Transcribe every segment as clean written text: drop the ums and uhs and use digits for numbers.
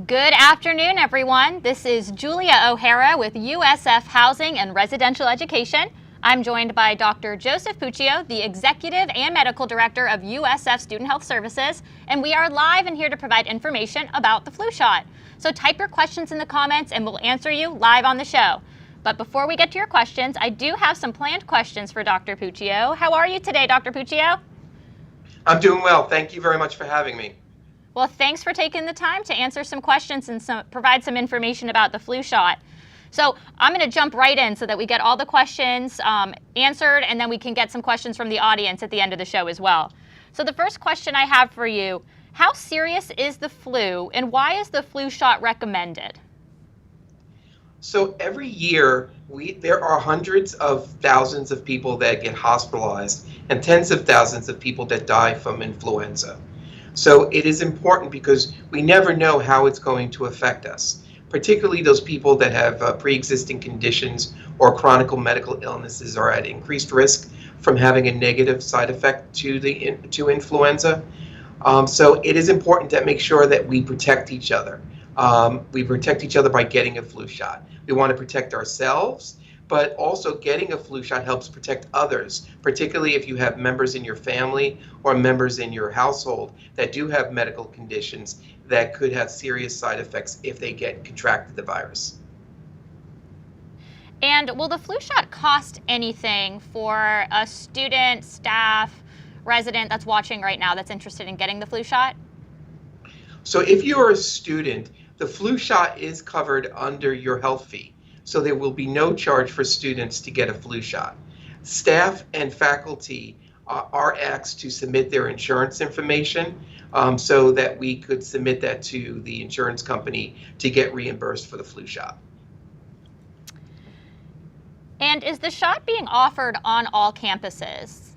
Good afternoon, everyone. This is Julia O'Hara with USF Housing and Residential Education. I'm joined by Dr. Joseph Puccio, the Executive and Medical Director of USF Student Health Services, and we are live and here to provide information about the flu shot. So type your questions in the comments and we'll answer you live on the show. But before we get to your questions, I do have some planned questions for Dr. Puccio. How are you today, Dr. Puccio? I'm doing well. Thank you very much for having me. Well, thanks for taking the time to answer some questions and provide some information about the flu shot. So I'm going to jump right in so that we get all the questions answered, and then we can get some questions from the audience at the end of the show as well. So the first question I have for you, how serious is the flu, and why is the flu shot recommended? So every year, there are hundreds of thousands of people that get hospitalized and tens of thousands of people that die from influenza. So it is important because we never know how it's going to affect us, particularly those people that have pre-existing conditions or chronic medical illnesses are at increased risk from having a negative side effect to influenza. So it is important to make sure that we protect each other. We protect each other by getting a flu shot. We want to protect ourselves, but also getting a flu shot helps protect others, particularly if you have members in your family or members in your household that do have medical conditions that could have serious side effects if they contracted the virus. And will the flu shot cost anything for a student, staff, resident that's watching right now that's interested in getting the flu shot? So if you're a student, the flu shot is covered under your health fee. So there will be no charge for students to get a flu shot. Staff and faculty are asked to submit their insurance information so that we could submit that to the insurance company to get reimbursed for the flu shot. And is the shot being offered on all campuses?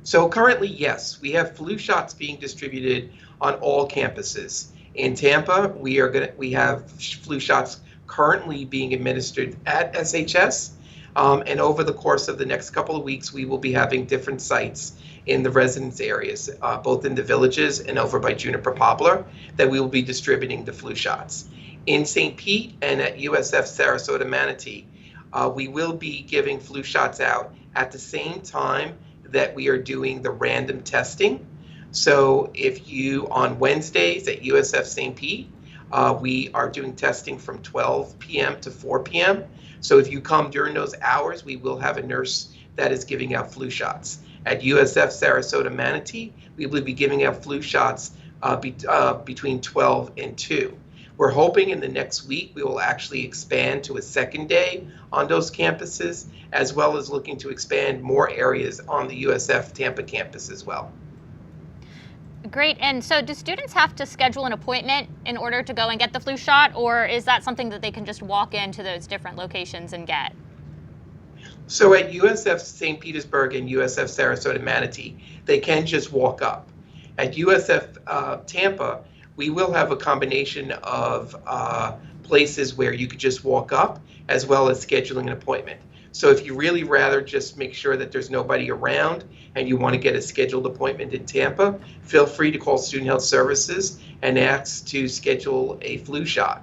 So currently, yes, we have flu shots being distributed on all campuses. In Tampa, we have flu shots currently being administered at SHS, and over the course of the next couple of weeks, we will be having different sites in the residence areas, both in the villages and over by Juniper Poplar, that we will be distributing the flu shots. In St. Pete and at USF Sarasota Manatee, we will be giving flu shots out at the same time that we are doing the random testing. So if you, on Wednesdays at USF St. Pete, we are doing testing from 12 p.m. to 4 p.m. So if you come during those hours, we will have a nurse that is giving out flu shots. At USF Sarasota Manatee, we will be giving out flu shots between 12 and 2. We're hoping in the next week we will actually expand to a second day on those campuses, as well as looking to expand more areas on the USF Tampa campus as well. Great. And so do students have to schedule an appointment in order to go and get the flu shot, or is that something that they can just walk into those different locations and get? So at USF St. Petersburg and USF Sarasota Manatee, they can just walk up. At USF Tampa, we will have a combination of places where you could just walk up, as well as scheduling an appointment. So if you really rather just make sure that there's nobody around and you want to get a scheduled appointment in Tampa, feel free to call Student Health Services and ask to schedule a flu shot.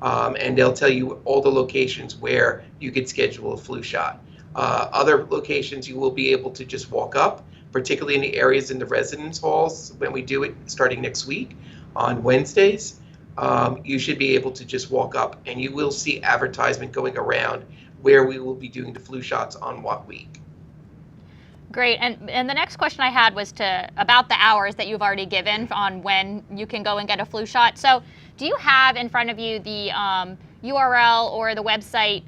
And they'll tell you all the locations where you could schedule a flu shot. Other locations you will be able to just walk up, particularly in the areas in the residence halls when we do it starting next week on Wednesdays. You should be able to just walk up and you will see advertisement going around where we will be doing the flu shots on what week. Great. And the next question I had was about the hours that you've already given on when you can go and get a flu shot. So do you have in front of you the URL or the website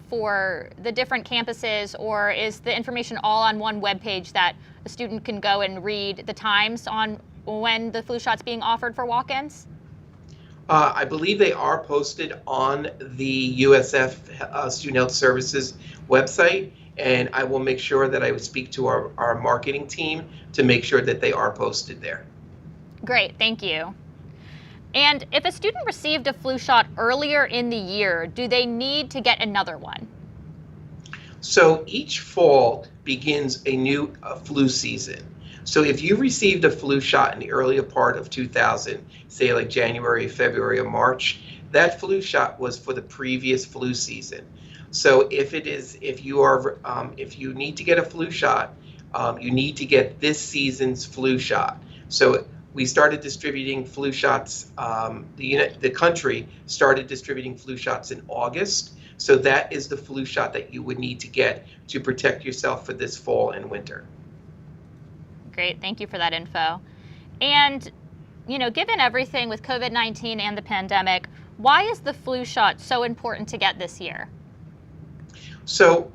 for the different campuses, or is the information all on one webpage that a student can go and read the times on when the flu shot's being offered for walk-ins? I believe they are posted on the USF Student Health Services website, and I will make sure that I would speak to our marketing team to make sure that they are posted there. Great, thank you. And if a student received a flu shot earlier in the year, do they need to get another one? So each fall begins a new flu season. So if you received a flu shot in the earlier part of 2000, say like January, February, or March, that flu shot was for the previous flu season. So if you need to get a flu shot, you need to get this season's flu shot. So we started distributing flu shots. The country started distributing flu shots in August. So that is the flu shot that you would need to get to protect yourself for this fall and winter. Great, thank you for that info. And, given everything with COVID-19 and the pandemic, why is the flu shot so important to get this year? So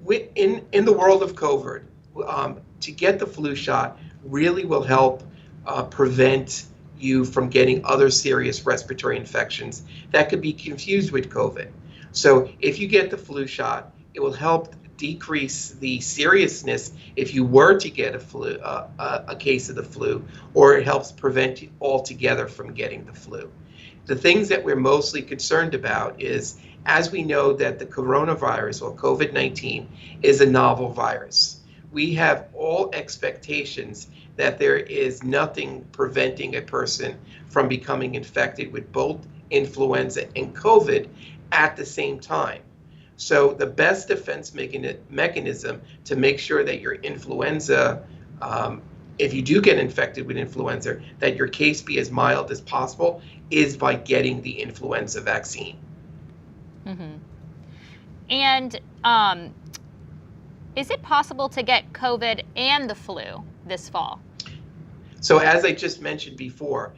in the world of COVID, to get the flu shot really will help prevent you from getting other serious respiratory infections that could be confused with COVID. So if you get the flu shot, it will help decrease the seriousness if you were to get a case of the flu, or it helps prevent you altogether from getting the flu. The things that we're mostly concerned about is, as we know that the coronavirus or COVID-19 is a novel virus, we have all expectations that there is nothing preventing a person from becoming infected with both influenza and COVID at the same time. So the best defense mechanism to make sure that your influenza, if you do get infected with influenza, that your case be as mild as possible, is by getting the influenza vaccine. Mm-hmm. And is it possible to get COVID and the flu this fall? So as I just mentioned before,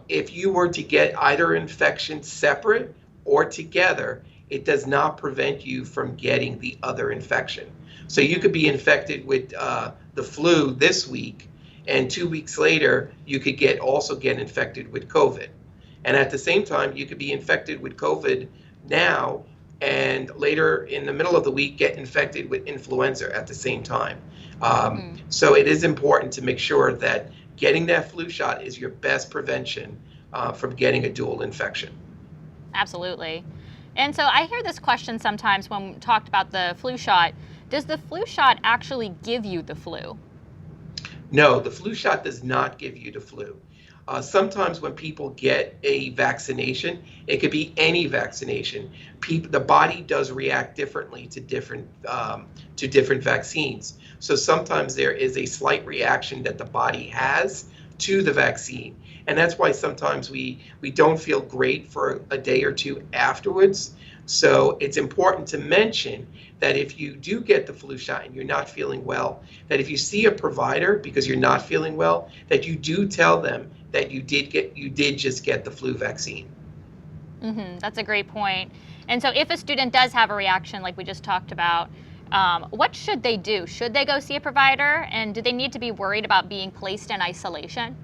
if you were to get either infection separate or together, it does not prevent you from getting the other infection. So you could be infected with the flu this week, and 2 weeks later, you could also get infected with COVID. And at the same time, you could be infected with COVID now, and later in the middle of the week, get infected with influenza at the same time. So it is important to make sure that getting that flu shot is your best prevention from getting a dual infection. Absolutely. And so I hear this question sometimes when we talked about the flu shot. Does the flu shot actually give you the flu? No, the flu shot does not give you the flu. Sometimes when people get a vaccination, it could be any vaccination. The body does react differently to different vaccines. So sometimes there is a slight reaction that the body has to the vaccine. And that's why sometimes we don't feel great for a day or two afterwards. So it's important to mention that if you do get the flu shot and you're not feeling well, that if you see a provider because you're not feeling well, that you do tell them that you did just get the flu vaccine. Mm-hmm. That's a great point. And so if a student does have a reaction like we just talked about, what should they do? Should they go see a provider? And do they need to be worried about being placed in isolation?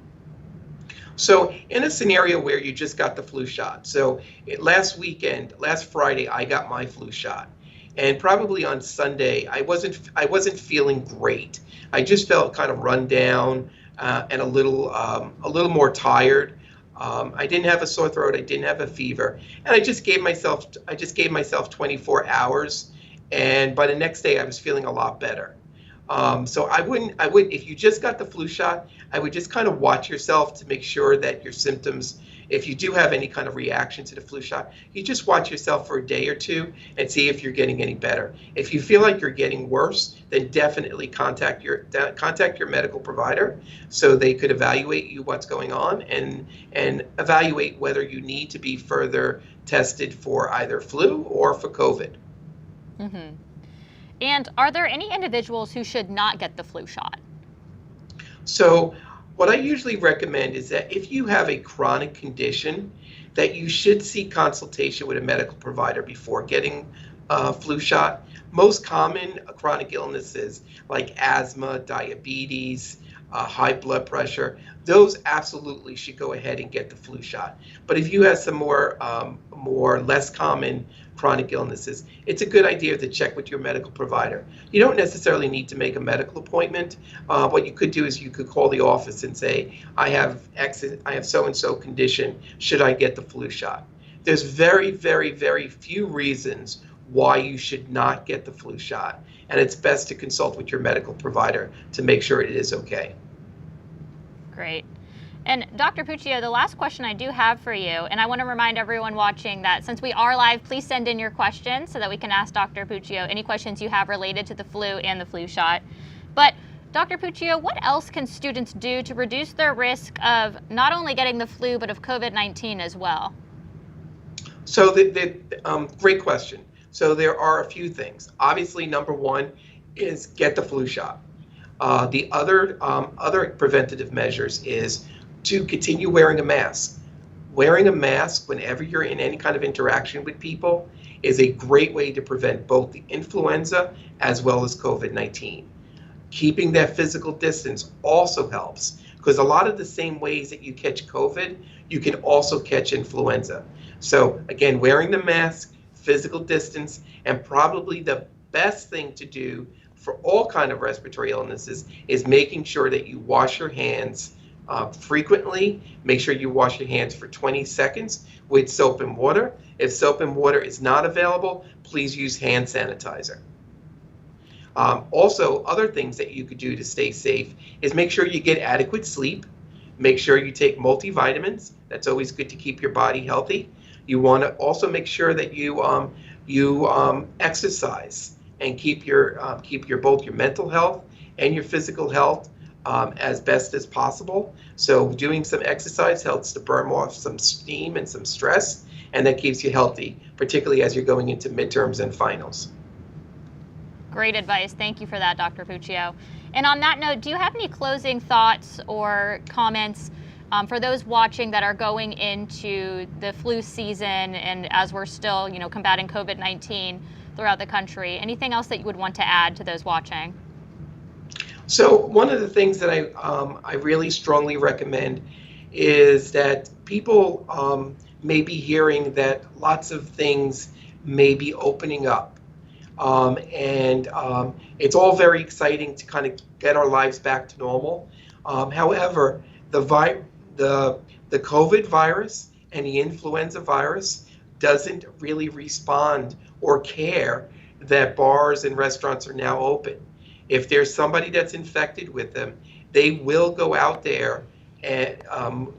So in a scenario where you just got the flu shot, so last Friday, I got my flu shot. And probably on Sunday, I wasn't feeling great. I just felt kind of run down and a little more tired. I didn't have a sore throat. I didn't have a fever, and I just gave myself 24 hours. And by the next day, I was feeling a lot better. So I would, if you just got the flu shot, I would just kind of watch yourself to make sure that your symptoms, if you do have any kind of reaction to the flu shot, you just watch yourself for a day or two and see if you're getting any better. If you feel like you're getting worse, then definitely contact your medical provider so they could evaluate you what's going on and evaluate whether you need to be further tested for either flu or for COVID. Mm-hmm. And are there any individuals who should not get the flu shot? So what I usually recommend is that if you have a chronic condition, that you should seek consultation with a medical provider before getting a flu shot. Most common chronic illnesses like asthma, diabetes, high blood pressure, those absolutely should go ahead and get the flu shot. But if you have some more less common chronic illnesses, it's a good idea to check with your medical provider. You don't necessarily need to make a medical appointment. What you could do is you could call the office and say, I have so-and-so condition, should I get the flu shot? There's very, very, very few reasons why you should not get the flu shot. And it's best to consult with your medical provider to make sure it is okay. Great. And Dr. Puccio, the last question I do have for you, and I want to remind everyone watching that since we are live, please send in your questions so that we can ask Dr. Puccio any questions you have related to the flu and the flu shot. But Dr. Puccio, what else can students do to reduce their risk of not only getting the flu, but of COVID-19 as well? So great question. So there are a few things. Obviously, number one is get the flu shot. The other preventative measures is to continue wearing a mask. Wearing a mask whenever you're in any kind of interaction with people is a great way to prevent both the influenza as well as COVID-19. Keeping that physical distance also helps, because a lot of the same ways that you catch COVID, you can also catch influenza. So again, wearing the mask, physical distance, and probably the best thing to do for all kind of respiratory illnesses is making sure that you wash your hands frequently. Make sure you wash your hands for 20 seconds with soap and water. If soap and water is not available, please use hand sanitizer. Also, other things that you could do to stay safe is make sure you get adequate sleep. Make sure you take multivitamins. That's always good to keep your body healthy. You want to also make sure that you exercise and keep your both your mental health and your physical health as best as possible. So doing some exercise helps to burn off some steam and some stress, and that keeps you healthy, particularly as you're going into midterms and finals. Great advice. Thank you for that, Dr. Puccio. And on that note, do you have any closing thoughts or comments for those watching that are going into the flu season and as we're still, combating COVID-19 throughout the country? Anything else that you would want to add to those watching? So one of the things that I really strongly recommend is that people may be hearing that lots of things may be opening up. It's all very exciting to kind of get our lives back to normal. However, the COVID virus and the influenza virus doesn't really respond or care that bars and restaurants are now open. If there's somebody that's infected with them, they will go out there and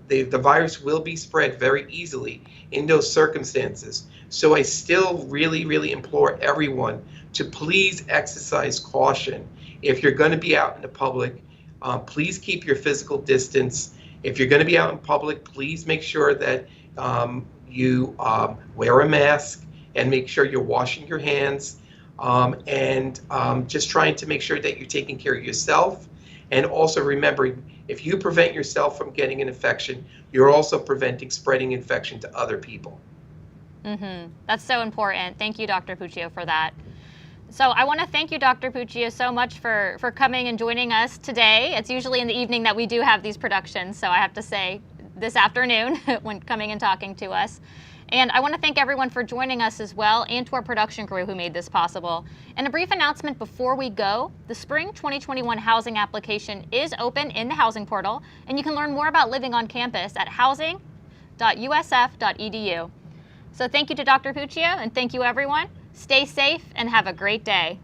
the virus will be spread very easily in those circumstances. So I still really, really implore everyone to please exercise caution. If you're going to be out in the public, please keep your physical distance. If you're going to be out in public, please make sure that you wear a mask and make sure you're washing your hands. Just trying to make sure that you're taking care of yourself, and also remembering if you prevent yourself from getting an infection, you're also preventing spreading infection to other people. That's so important. Thank you, Dr. Puccio, for that. So I want to thank you, Dr. Puccio, so much for coming and joining us today. It's usually in the evening that we do have these productions, so I have to say this afternoon when coming and talking to us. And I want to thank everyone for joining us as well, and to our production crew who made this possible. And a brief announcement before we go: the spring 2021 housing application is open in the housing portal, and you can learn more about living on campus at housing.usf.edu. So thank you to Dr. Puccio, and thank you everyone. Stay safe and have a great day.